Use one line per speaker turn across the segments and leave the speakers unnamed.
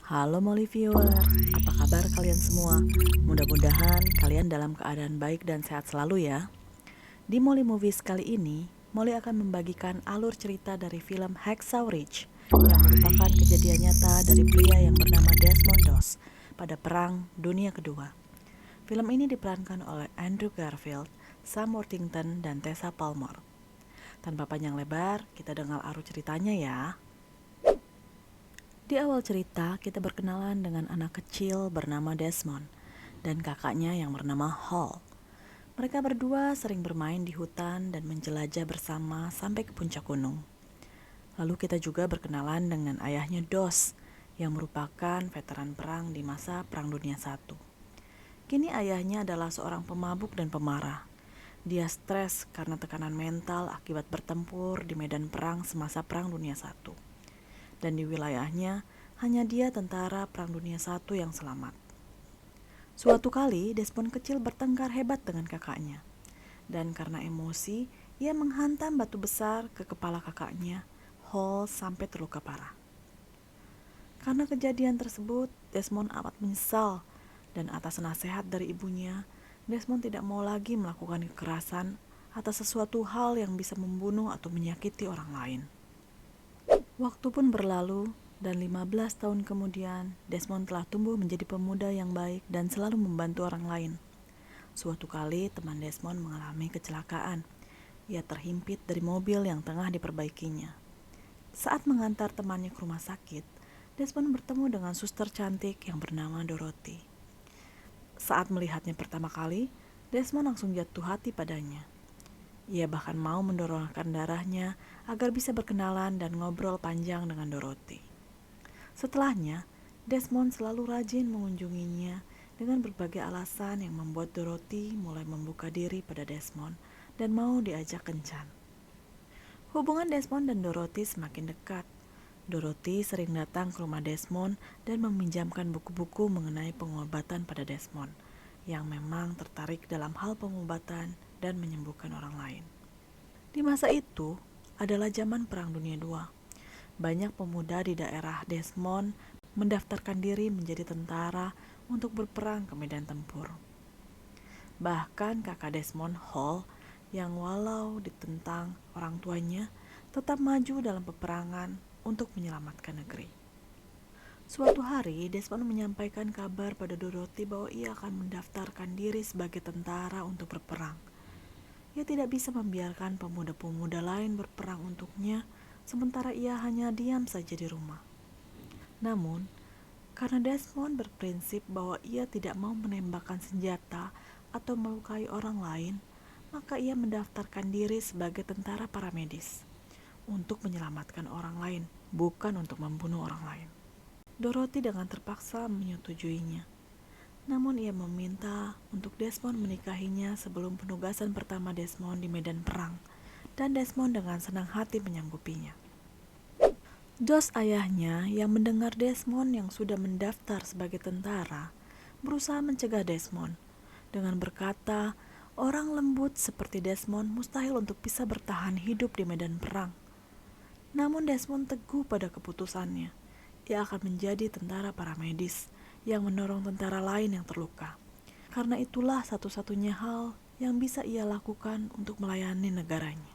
Halo Molly viewer, apa kabar kalian semua? Mudah-mudahan kalian dalam keadaan baik dan sehat selalu ya. Di Molly Movies kali ini, Molly akan membagikan alur cerita dari film Hacksaw Ridge yang merupakan kejadian nyata dari pria yang bernama Desmond Doss pada Perang Dunia Kedua. Film ini diperankan oleh Andrew Garfield, Sam Worthington, dan Tessa Palmer. Tanpa panjang lebar, kita dengar alur ceritanya ya. Di awal cerita, kita berkenalan dengan anak kecil bernama Desmond dan kakaknya yang bernama Hall. Mereka berdua sering bermain di hutan dan menjelajah bersama sampai ke puncak gunung. Lalu kita juga berkenalan dengan ayahnya Doss yang merupakan veteran perang di masa Perang Dunia I. Kini ayahnya adalah seorang pemabuk dan pemarah. Dia stres karena tekanan mental akibat bertempur di medan perang semasa Perang Dunia I. Dan di wilayahnya hanya dia tentara Perang Dunia I yang selamat. Suatu kali Desmond kecil bertengkar hebat dengan kakaknya, dan karena emosi ia menghantam batu besar ke kepala kakaknya, Hall, sampai terluka parah. Karena kejadian tersebut, Desmond amat menyesal, dan atas nasihat dari ibunya, Desmond tidak mau lagi melakukan kekerasan atas sesuatu hal yang bisa membunuh atau menyakiti orang lain. Waktu pun berlalu, dan 15 tahun kemudian, Desmond telah tumbuh menjadi pemuda yang baik dan selalu membantu orang lain. Suatu kali, teman Desmond mengalami kecelakaan. Ia terhimpit dari mobil yang tengah diperbaikinya. Saat mengantar temannya ke rumah sakit, Desmond bertemu dengan suster cantik yang bernama Dorothy. Saat melihatnya pertama kali, Desmond langsung jatuh hati padanya. Ia bahkan mau mendonorkan darahnya agar bisa berkenalan dan ngobrol panjang dengan Dorothy. Setelahnya, Desmond selalu rajin mengunjunginya dengan berbagai alasan yang membuat Dorothy mulai membuka diri pada Desmond dan mau diajak kencan. Hubungan Desmond dan Dorothy semakin dekat. Dorothy sering datang ke rumah Desmond dan meminjamkan buku-buku mengenai pengobatan pada Desmond, yang memang tertarik dalam hal pengobatan dan menyembuhkan orang lain. Di masa itu adalah zaman Perang Dunia II. Banyak pemuda di daerah Desmond mendaftarkan diri menjadi tentara untuk berperang ke medan tempur. Bahkan kakak Desmond, Hall, yang walau ditentang orang tuanya, tetap maju dalam peperangan untuk menyelamatkan negeri. Suatu hari, Desmond menyampaikan kabar pada Dorothy bahwa ia akan mendaftarkan diri sebagai tentara untuk berperang. Ia tidak bisa membiarkan pemuda-pemuda lain berperang untuknya, sementara ia hanya diam saja di rumah. Namun, karena Desmond berprinsip bahwa ia tidak mau menembakkan senjata atau melukai orang lain, maka ia mendaftarkan diri sebagai tentara paramedis untuk menyelamatkan orang lain, bukan untuk membunuh orang lain. Dorothy dengan terpaksa menyetujuinya. Namun ia meminta untuk Desmond menikahinya sebelum penugasan pertama Desmond di medan perang, dan Desmond dengan senang hati menyanggupinya. Doss ayahnya yang mendengar Desmond yang sudah mendaftar sebagai tentara, berusaha mencegah Desmond dengan berkata, orang lembut seperti Desmond mustahil untuk bisa bertahan hidup di medan perang. Namun Desmond teguh pada keputusannya. Ia akan menjadi tentara paramedis yang menolong tentara lain yang terluka. Karena itulah satu-satunya hal yang bisa ia lakukan untuk melayani negaranya.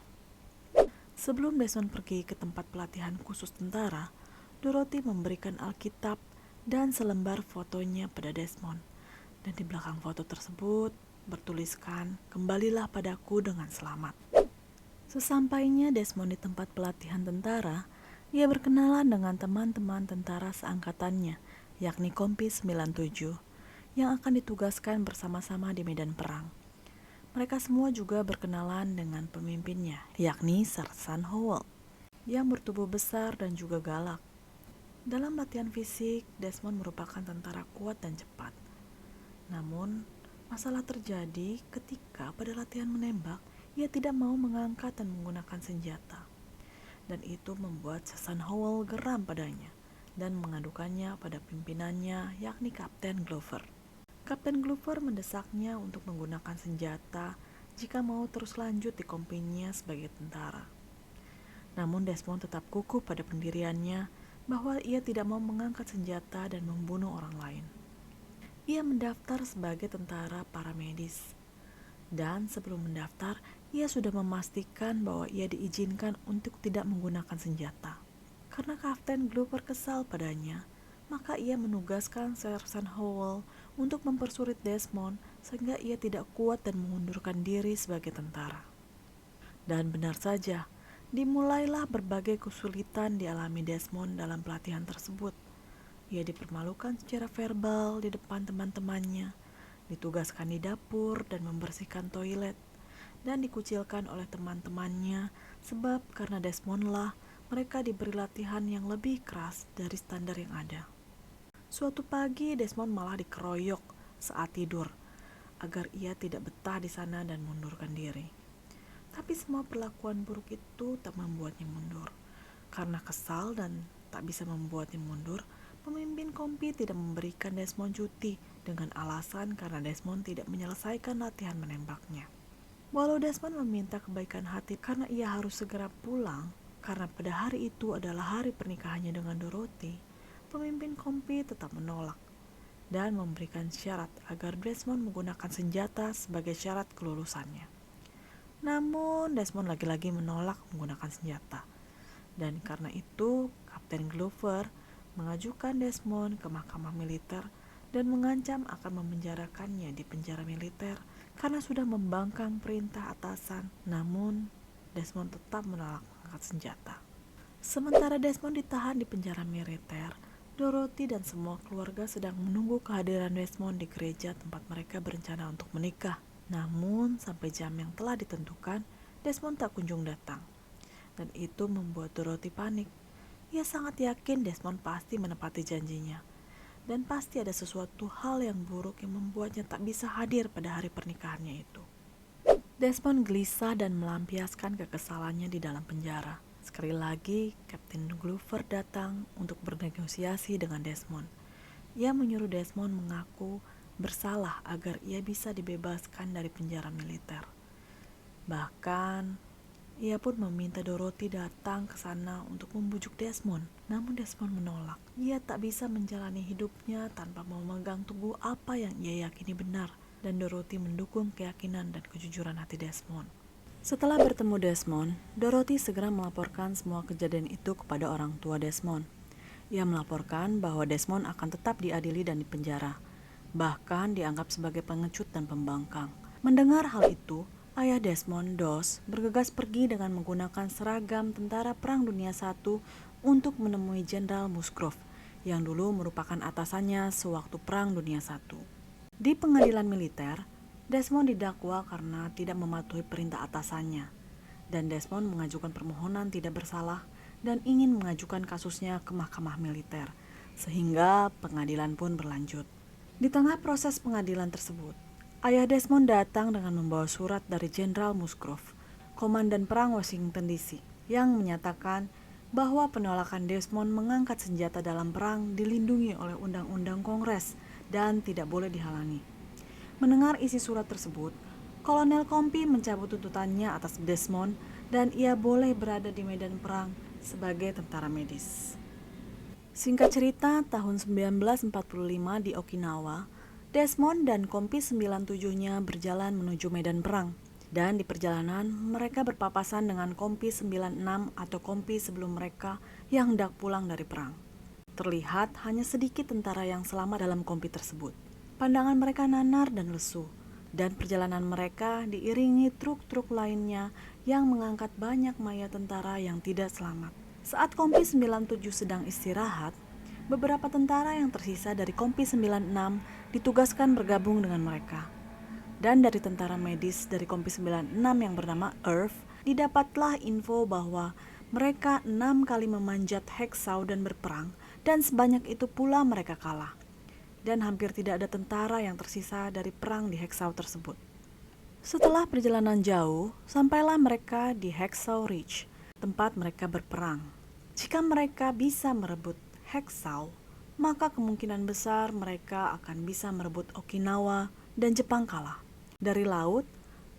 Sebelum Desmond pergi ke tempat pelatihan khusus tentara, Dorothy memberikan Alkitab dan selembar fotonya pada Desmond. Dan di belakang foto tersebut bertuliskan, "Kembalilah padaku dengan selamat." Sesampainya Desmond di tempat pelatihan tentara, ia berkenalan dengan teman-teman tentara seangkatannya, yakni Kompi 97, yang akan ditugaskan bersama-sama di medan perang. Mereka semua juga berkenalan dengan pemimpinnya, yakni Sersan Howell, yang bertubuh besar dan juga galak. Dalam latihan fisik, Desmond merupakan tentara kuat dan cepat. Namun, masalah terjadi ketika pada latihan menembak, ia tidak mau mengangkat dan menggunakan senjata. Dan itu membuat Sersan Howell geram padanya dan mengadukannya pada pimpinannya, yakni Kapten Glover. Kapten Glover mendesaknya untuk menggunakan senjata jika mau terus lanjut di kompinya sebagai tentara. Namun Desmond tetap kukuh pada pendiriannya bahwa ia tidak mau mengangkat senjata dan membunuh orang lain. Ia mendaftar sebagai tentara paramedis. Dan sebelum mendaftar, ia sudah memastikan bahwa ia diizinkan untuk tidak menggunakan senjata. Karena Kapten Glover kesal padanya, maka ia menugaskan Sersan Howell untuk mempersulit Desmond sehingga ia tidak kuat dan mengundurkan diri sebagai tentara. Dan benar saja, dimulailah berbagai kesulitan dialami Desmond dalam pelatihan tersebut. Ia dipermalukan secara verbal di depan teman-temannya, ditugaskan di dapur dan membersihkan toilet, dan dikucilkan oleh teman-temannya sebab karena Desmond lah mereka diberi latihan yang lebih keras dari standar yang ada. Suatu pagi Desmond malah dikeroyok saat tidur agar ia tidak betah di sana dan mundurkan diri. Tapi semua perlakuan buruk itu tak membuatnya mundur. Karena kesal dan tak bisa membuatnya mundur, pemimpin kompi tidak memberikan Desmond cuti dengan alasan karena Desmond tidak menyelesaikan latihan menembaknya. Walau Desmond meminta kebaikan hati karena ia harus segera pulang, karena pada hari itu adalah hari pernikahannya dengan Dorothy, pemimpin kompi tetap menolak dan memberikan syarat agar Desmond menggunakan senjata sebagai syarat kelulusannya. Namun Desmond lagi-lagi menolak menggunakan senjata. Dan karena itu Kapten Glover mengajukan Desmond ke mahkamah militer dan mengancam akan memenjarakannya di penjara militer karena sudah membangkang perintah atasan. Namun Desmond tetap menolak mengangkat senjata. Sementara Desmond ditahan di penjara militer, Dorothy dan semua keluarga sedang menunggu kehadiran Desmond di gereja tempat mereka berencana untuk menikah. Namun sampai jam yang telah ditentukan, Desmond tak kunjung datang. Dan itu membuat Dorothy panik. Ia sangat yakin Desmond pasti menepati janjinya. Dan pasti ada sesuatu hal yang buruk yang membuatnya tak bisa hadir pada hari pernikahannya itu. Desmond gelisah dan melampiaskan kekesalannya di dalam penjara. Sekali lagi, Kapten Glover datang untuk bernegosiasi dengan Desmond. Ia menyuruh Desmond mengaku bersalah agar ia bisa dibebaskan dari penjara militer. Bahkan, ia pun meminta Dorothy datang ke sana untuk membujuk Desmond. Namun Desmond menolak. Ia tak bisa menjalani hidupnya tanpa memegang teguh apa yang ia yakini benar. Dan Dorothy mendukung keyakinan dan kejujuran hati Desmond. Setelah bertemu Desmond, Dorothy segera melaporkan semua kejadian itu kepada orang tua Desmond. Ia melaporkan bahwa Desmond akan tetap diadili dan dipenjara. Bahkan dianggap sebagai pengecut dan pembangkang. Mendengar hal itu, ayah Desmond, Doss, bergegas pergi dengan menggunakan seragam tentara Perang Dunia I untuk menemui Jenderal Musgrove, yang dulu merupakan atasannya sewaktu Perang Dunia I. Di pengadilan militer, Desmond didakwa karena tidak mematuhi perintah atasannya, dan Desmond mengajukan permohonan tidak bersalah dan ingin mengajukan kasusnya ke mahkamah militer, sehingga pengadilan pun berlanjut. Di tengah proses pengadilan tersebut, ayah Desmond datang dengan membawa surat dari Jenderal Musgrove, Komandan Perang Washington DC, yang menyatakan bahwa penolakan Desmond mengangkat senjata dalam perang dilindungi oleh Undang-Undang Kongres dan tidak boleh dihalangi. Mendengar isi surat tersebut, Kolonel Kompi mencabut tuntutannya atas Desmond dan ia boleh berada di medan perang sebagai tentara medis. Singkat cerita, tahun 1945 di Okinawa, Desmond dan Kompi 97-nya berjalan menuju medan perang. Dan di perjalanan, mereka berpapasan dengan Kompi 96 atau Kompi sebelum mereka yang hendak pulang dari perang. Terlihat hanya sedikit tentara yang selamat dalam Kompi tersebut. Pandangan mereka nanar dan lesu, dan perjalanan mereka diiringi truk-truk lainnya yang mengangkat banyak mayat tentara yang tidak selamat. Saat Kompi 97 sedang istirahat, beberapa tentara yang tersisa dari Kompi 96 ditugaskan bergabung dengan mereka. Dan dari tentara medis dari Kompi 96 yang bernama Irv, didapatlah info bahwa mereka 6 kali memanjat Hacksaw dan berperang, dan sebanyak itu pula mereka kalah. Dan hampir tidak ada tentara yang tersisa dari perang di Hacksaw tersebut. Setelah perjalanan jauh, sampailah mereka di Hacksaw Ridge, tempat mereka berperang. Jika mereka bisa merebut Hacksaw, maka kemungkinan besar mereka akan bisa merebut Okinawa dan Jepang kalah. Dari laut,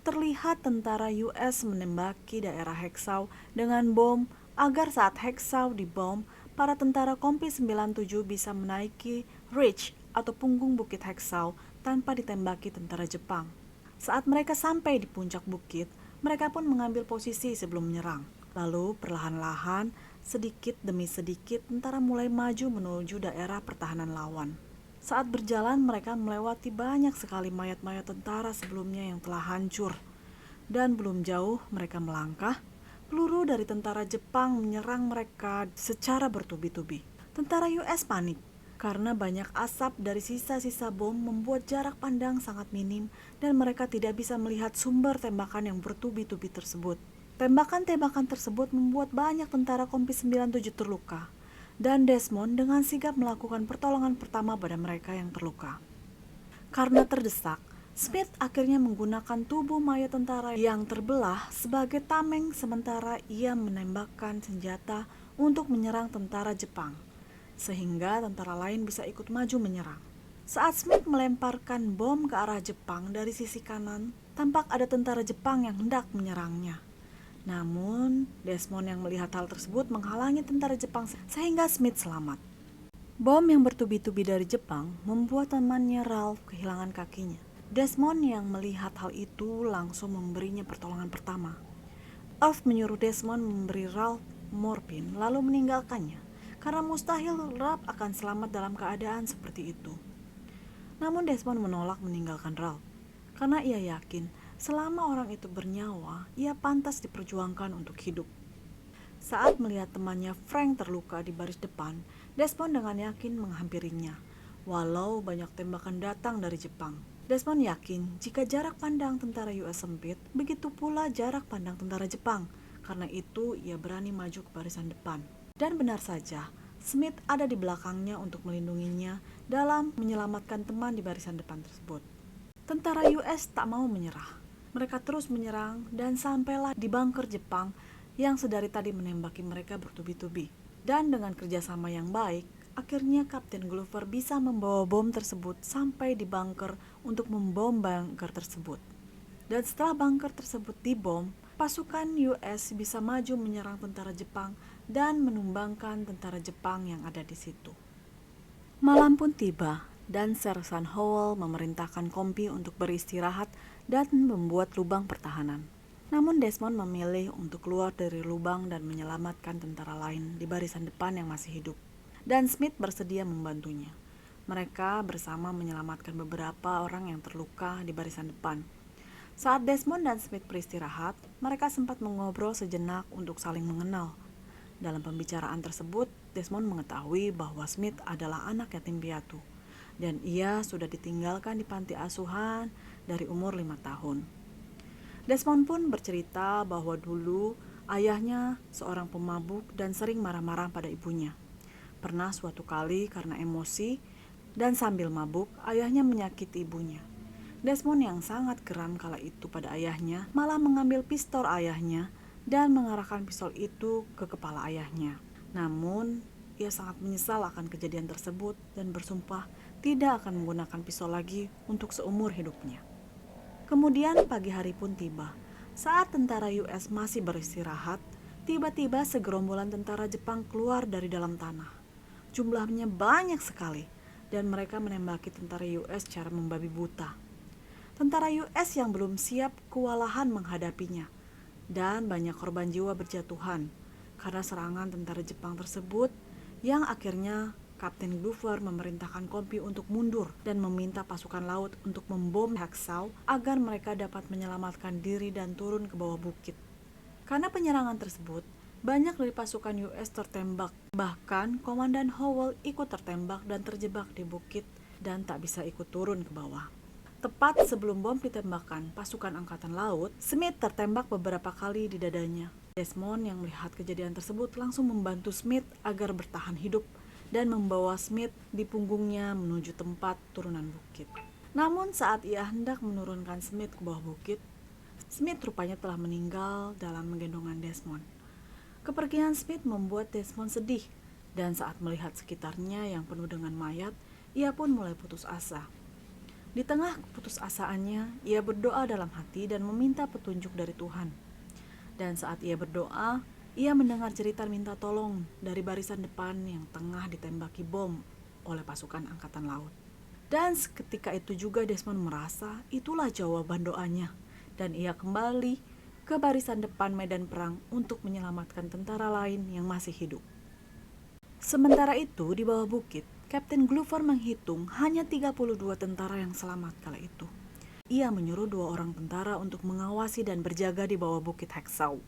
terlihat tentara US menembaki daerah Hacksaw dengan bom agar saat Hacksaw dibom, para tentara Kompi 97 bisa menaiki ridge atau punggung Bukit Hacksaw tanpa ditembaki tentara Jepang. Saat mereka sampai di puncak bukit, mereka pun mengambil posisi sebelum menyerang. Lalu perlahan-lahan, sedikit demi sedikit, tentara mulai maju menuju daerah pertahanan lawan. Saat berjalan, mereka melewati banyak sekali mayat-mayat tentara sebelumnya yang telah hancur. Dan belum jauh mereka melangkah, peluru dari tentara Jepang menyerang mereka secara bertubi-tubi. Tentara US panik karena banyak asap dari sisa-sisa bom membuat jarak pandang sangat minim dan mereka tidak bisa melihat sumber tembakan yang bertubi-tubi tersebut. Tembakan-tembakan tersebut membuat banyak tentara Kompi 97 terluka dan Desmond dengan sigap melakukan pertolongan pertama pada mereka yang terluka. Karena terdesak, Smith akhirnya menggunakan tubuh mayat tentara yang terbelah sebagai tameng sementara ia menembakkan senjata untuk menyerang tentara Jepang, sehingga tentara lain bisa ikut maju menyerang. Saat Smith melemparkan bom ke arah Jepang dari sisi kanan, tampak ada tentara Jepang yang hendak menyerangnya. Namun, Desmond yang melihat hal tersebut menghalangi tentara Jepang sehingga Smith selamat. Bom yang bertubi-tubi dari Jepang membuat temannya Ralph kehilangan kakinya. Desmond yang melihat hal itu langsung memberinya pertolongan pertama. Earth menyuruh Desmond memberi Ralph morfin lalu meninggalkannya karena mustahil Ralph akan selamat dalam keadaan seperti itu. Namun Desmond menolak meninggalkan Ralph karena ia yakin selama orang itu bernyawa, ia pantas diperjuangkan untuk hidup. Saat melihat temannya Frank terluka di baris depan, Desmond dengan yakin menghampirinya, walau banyak tembakan datang dari Jepang. Desmond yakin jika jarak pandang tentara US sempit, begitu pula jarak pandang tentara Jepang. Karena itu, ia berani maju ke barisan depan. Dan benar saja, Smith ada di belakangnya untuk melindunginya dalam menyelamatkan teman di barisan depan tersebut. Tentara US tak mau menyerah. Mereka terus menyerang dan sampailah di bunker Jepang yang sedari tadi menembaki mereka bertubi-tubi. Dan dengan kerjasama yang baik, akhirnya Kapten Glover bisa membawa bom tersebut sampai di bunker untuk membom bunker tersebut. Dan setelah bunker tersebut dibom, pasukan US bisa maju menyerang tentara Jepang dan menumbangkan tentara Jepang yang ada di situ. Malam pun tiba dan Sersan Howell memerintahkan Kompi untuk beristirahat dan membuat lubang pertahanan. Namun Desmond memilih untuk keluar dari lubang dan menyelamatkan tentara lain di barisan depan yang masih hidup. Dan Smith bersedia membantunya. Mereka bersama menyelamatkan beberapa orang yang terluka di barisan depan. Saat Desmond dan Smith beristirahat, mereka sempat mengobrol sejenak untuk saling mengenal. Dalam pembicaraan tersebut, Desmond mengetahui bahwa Smith adalah anak yatim piatu, dan ia sudah ditinggalkan di panti asuhan dari umur 5 tahun. Desmond pun bercerita bahwa dulu ayahnya seorang pemabuk dan sering marah-marah pada ibunya. Pernah suatu kali karena emosi dan sambil mabuk, ayahnya menyakiti ibunya. Desmond yang sangat geram kala itu pada ayahnya, malah mengambil pistol ayahnya dan mengarahkan pistol itu ke kepala ayahnya. Namun, ia sangat menyesal akan kejadian tersebut dan bersumpah tidak akan menggunakan pistol lagi untuk seumur hidupnya. Kemudian pagi hari pun tiba. Saat tentara US masih beristirahat, tiba-tiba segerombolan tentara Jepang keluar dari dalam tanah. Jumlahnya banyak sekali dan mereka menembaki tentara US secara membabi buta. Tentara US yang belum siap kewalahan menghadapinya dan banyak korban jiwa berjatuhan karena serangan tentara Jepang tersebut yang akhirnya Kapten Glover memerintahkan Kompi untuk mundur dan meminta pasukan laut untuk membom Hacksaw agar mereka dapat menyelamatkan diri dan turun ke bawah bukit. Karena penyerangan tersebut, banyak dari pasukan US tertembak. Bahkan Komandan Howell ikut tertembak dan terjebak di bukit dan tak bisa ikut turun ke bawah. Tepat sebelum bom ditembakkan pasukan angkatan laut, Smith tertembak beberapa kali di dadanya. Desmond yang melihat kejadian tersebut langsung membantu Smith agar bertahan hidup dan membawa Smith di punggungnya menuju tempat turunan bukit. Namun saat ia hendak menurunkan Smith ke bawah bukit, Smith rupanya telah meninggal dalam menggendongan Desmond. Kepergian Smith membuat Desmond sedih, dan saat melihat sekitarnya yang penuh dengan mayat, ia pun mulai putus asa. Di tengah keputusasaannya, ia berdoa dalam hati dan meminta petunjuk dari Tuhan. Dan saat ia berdoa, Ia mendengar cerita minta tolong dari barisan depan yang tengah ditembaki bom oleh pasukan angkatan laut. Dan seketika itu juga Desmond merasa itulah jawaban doanya, dan ia kembali ke barisan depan medan perang untuk menyelamatkan tentara lain yang masih hidup. Sementara itu, di bawah bukit, Kapten Glover menghitung hanya 32 tentara yang selamat kala itu. Ia menyuruh 2 orang tentara untuk mengawasi dan berjaga di bawah bukit Hacksaw.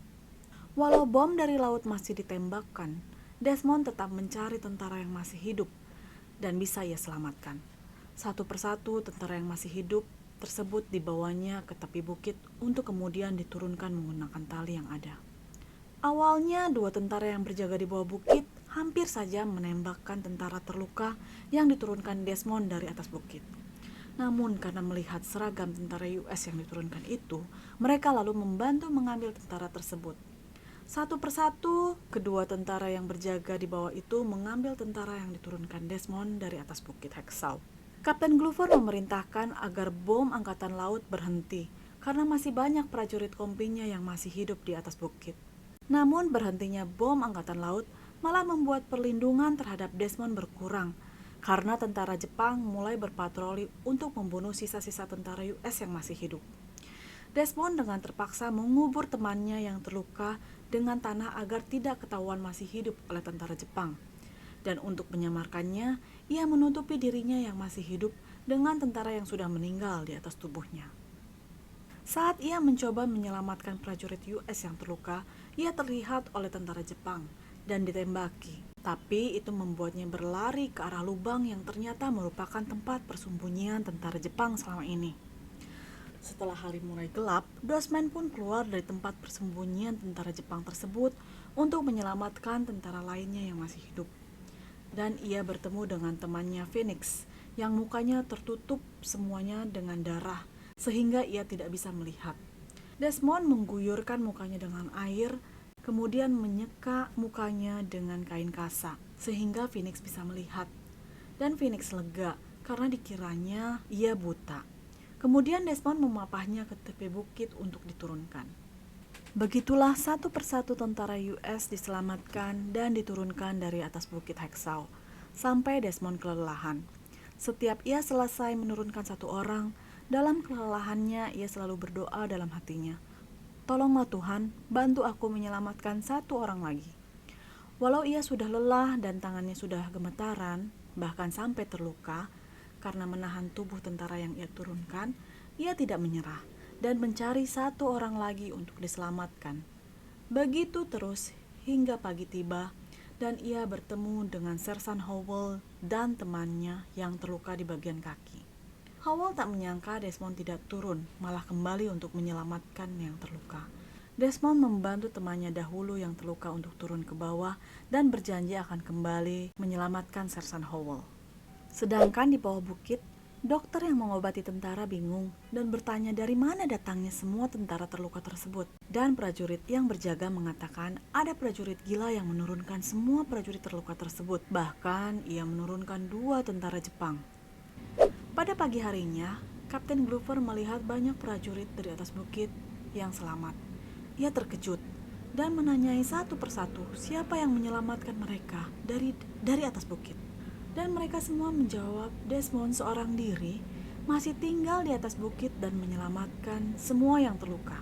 Walau bom dari laut masih ditembakkan, Desmond tetap mencari tentara yang masih hidup dan bisa ia selamatkan. Satu persatu tentara yang masih hidup tersebut dibawanya ke tepi bukit untuk kemudian diturunkan menggunakan tali yang ada. Awalnya 2 tentara yang berjaga di bawah bukit hampir saja menembakkan tentara terluka yang diturunkan Desmond dari atas bukit. Namun karena melihat seragam tentara US yang diturunkan itu, mereka lalu membantu mengambil tentara tersebut. Satu persatu, kedua tentara yang berjaga di bawah itu mengambil tentara yang diturunkan Desmond dari atas bukit Hacksaw. Kapten Glover memerintahkan agar bom angkatan laut berhenti karena masih banyak prajurit kompinya yang masih hidup di atas bukit. Namun berhentinya bom angkatan laut malah membuat perlindungan terhadap Desmond berkurang karena tentara Jepang mulai berpatroli untuk membunuh sisa-sisa tentara US yang masih hidup. Desmond dengan terpaksa mengubur temannya yang terluka dengan tanah agar tidak ketahuan masih hidup oleh tentara Jepang. Dan untuk menyamarkannya, ia menutupi dirinya yang masih hidup dengan tentara yang sudah meninggal di atas tubuhnya. Saat ia mencoba menyelamatkan prajurit US yang terluka, ia terlihat oleh tentara Jepang dan ditembaki. Tapi itu membuatnya berlari ke arah lubang yang ternyata merupakan tempat persembunyian tentara Jepang selama ini. Setelah hari mulai gelap, Desmond pun keluar dari tempat persembunyian tentara Jepang tersebut untuk menyelamatkan tentara lainnya yang masih hidup. Dan ia bertemu dengan temannya Phoenix, yang mukanya tertutup semuanya dengan darah, sehingga ia tidak bisa melihat. Desmond mengguyurkan mukanya dengan air, kemudian menyeka mukanya dengan kain kasa, sehingga Phoenix bisa melihat. Dan Phoenix lega, karena dikiranya ia buta. Kemudian Desmond memapahnya ke tepi bukit untuk diturunkan. Begitulah satu persatu tentara US diselamatkan dan diturunkan dari atas bukit Hacksaw, sampai Desmond kelelahan. Setiap ia selesai menurunkan satu orang, dalam kelelahannya ia selalu berdoa dalam hatinya, "Tolonglah Tuhan, bantu aku menyelamatkan satu orang lagi." Walau ia sudah lelah dan tangannya sudah gemetaran, bahkan sampai terluka, karena menahan tubuh tentara yang ia turunkan, ia tidak menyerah dan mencari satu orang lagi untuk diselamatkan. Begitu terus hingga pagi tiba dan ia bertemu dengan Sersan Howell dan temannya yang terluka di bagian kaki. Howell tak menyangka Desmond tidak turun, malah kembali untuk menyelamatkan yang terluka. Desmond membantu temannya dahulu yang terluka untuk turun ke bawah dan berjanji akan kembali menyelamatkan Sersan Howell. Sedangkan di bawah bukit, dokter yang mengobati tentara bingung dan bertanya dari mana datangnya semua tentara terluka tersebut. Dan prajurit yang berjaga mengatakan ada prajurit gila yang menurunkan semua prajurit terluka tersebut. Bahkan ia menurunkan 2 tentara Jepang. Pada pagi harinya, Kapten Glover melihat banyak prajurit dari atas bukit yang selamat. Ia terkejut dan menanyai satu persatu siapa yang menyelamatkan mereka dari atas bukit. Dan mereka semua menjawab, Desmond seorang diri masih tinggal di atas bukit dan menyelamatkan semua yang terluka.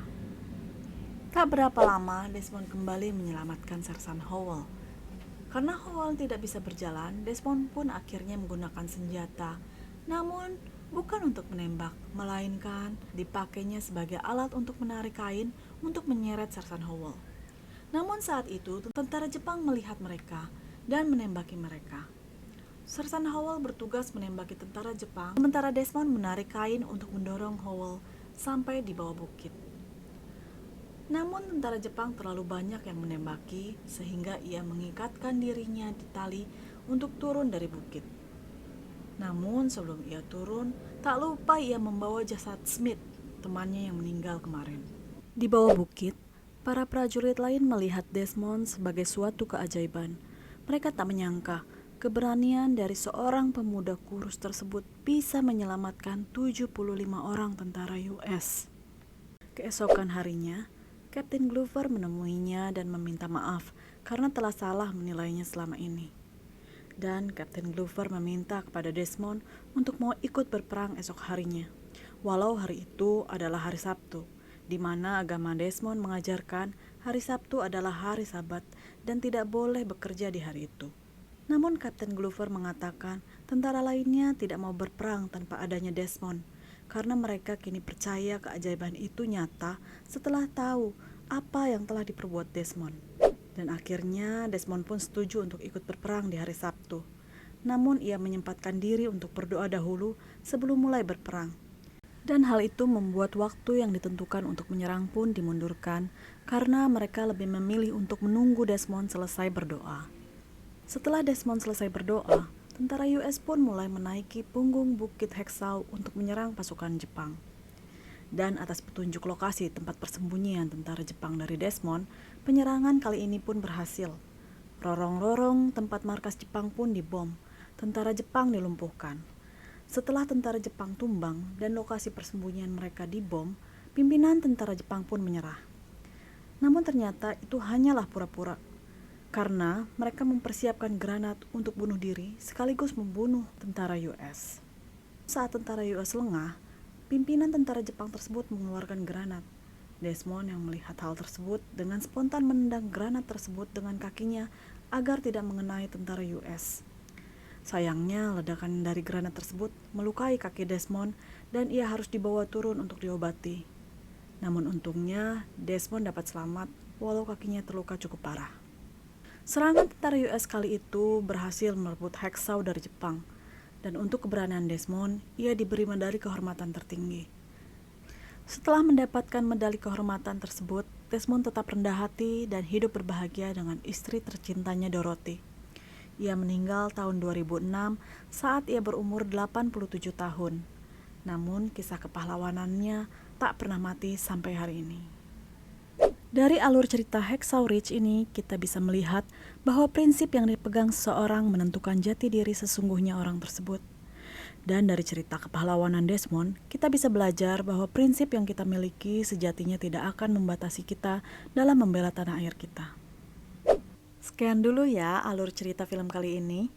Tak berapa lama, Desmond kembali menyelamatkan Sersan Howell. Karena Howell tidak bisa berjalan, Desmond pun akhirnya menggunakan senjata. Namun, bukan untuk menembak, melainkan dipakainya sebagai alat untuk menarik kain untuk menyeret Sersan Howell. Namun saat itu, tentara Jepang melihat mereka dan menembaki mereka. Sersan Howell bertugas menembaki tentara Jepang, sementara Desmond menarik kain untuk mendorong Howell sampai di bawah bukit. Namun tentara Jepang terlalu banyak yang menembaki, sehingga ia mengikatkan dirinya di tali untuk turun dari bukit. Namun sebelum ia turun, tak lupa ia membawa jasad Smith, temannya yang meninggal kemarin. Di bawah bukit, para prajurit lain melihat Desmond sebagai suatu keajaiban. Mereka tak menyangka keberanian dari seorang pemuda kurus tersebut bisa menyelamatkan 75 orang tentara US. Keesokan harinya, Kapten Glover menemuinya dan meminta maaf karena telah salah menilainya selama ini. Dan Kapten Glover meminta kepada Desmond untuk mau ikut berperang esok harinya, walau hari itu adalah hari Sabtu, di mana agama Desmond mengajarkan hari Sabtu adalah hari Sabat dan tidak boleh bekerja di hari itu. Namun Kapten Glover mengatakan tentara lainnya tidak mau berperang tanpa adanya Desmond, karena mereka kini percaya keajaiban itu nyata setelah tahu apa yang telah diperbuat Desmond. Dan akhirnya Desmond pun setuju untuk ikut berperang di hari Sabtu. Namun ia menyempatkan diri untuk berdoa dahulu sebelum mulai berperang. Dan hal itu membuat waktu yang ditentukan untuk menyerang pun dimundurkan karena mereka lebih memilih untuk menunggu Desmond selesai berdoa. Setelah Desmond selesai berdoa, tentara US pun mulai menaiki punggung Bukit Heksau untuk menyerang pasukan Jepang. Dan atas petunjuk lokasi tempat persembunyian tentara Jepang dari Desmond, penyerangan kali ini pun berhasil. Lorong-lorong tempat markas Jepang pun dibom, tentara Jepang dilumpuhkan. Setelah tentara Jepang tumbang dan lokasi persembunyian mereka dibom, pimpinan tentara Jepang pun menyerah. Namun ternyata itu hanyalah pura-pura, karena mereka mempersiapkan granat untuk bunuh diri sekaligus membunuh tentara US. Saat tentara US lengah, pimpinan tentara Jepang tersebut mengeluarkan granat. Desmond yang melihat hal tersebut dengan spontan menendang granat tersebut dengan kakinya agar tidak mengenai tentara US. Sayangnya, ledakan dari granat tersebut melukai kaki Desmond dan ia harus dibawa turun untuk diobati. Namun untungnya, Desmond dapat selamat walau kakinya terluka cukup parah. Serangan tentara US kali itu berhasil merebut Heksau dari Jepang, dan untuk keberanian Desmond, ia diberi medali kehormatan tertinggi. Setelah mendapatkan medali kehormatan tersebut, Desmond tetap rendah hati dan hidup berbahagia dengan istri tercintanya Dorothy. Ia meninggal tahun 2006 saat ia berumur 87 tahun. Namun kisah kepahlawanannya tak pernah mati sampai hari ini. Dari alur cerita Hacksaw Ridge ini, kita bisa melihat bahwa prinsip yang dipegang seseorang menentukan jati diri sesungguhnya orang tersebut. Dan dari cerita kepahlawanan Desmond, kita bisa belajar bahwa prinsip yang kita miliki sejatinya tidak akan membatasi kita dalam membela tanah air kita. Sekian dulu ya alur cerita film kali ini.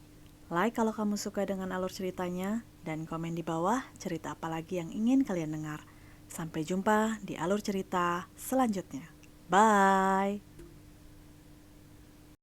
Like kalau kamu suka dengan alur ceritanya, dan komen di bawah cerita apa lagi yang ingin kalian dengar. Sampai jumpa di alur cerita selanjutnya. Bye.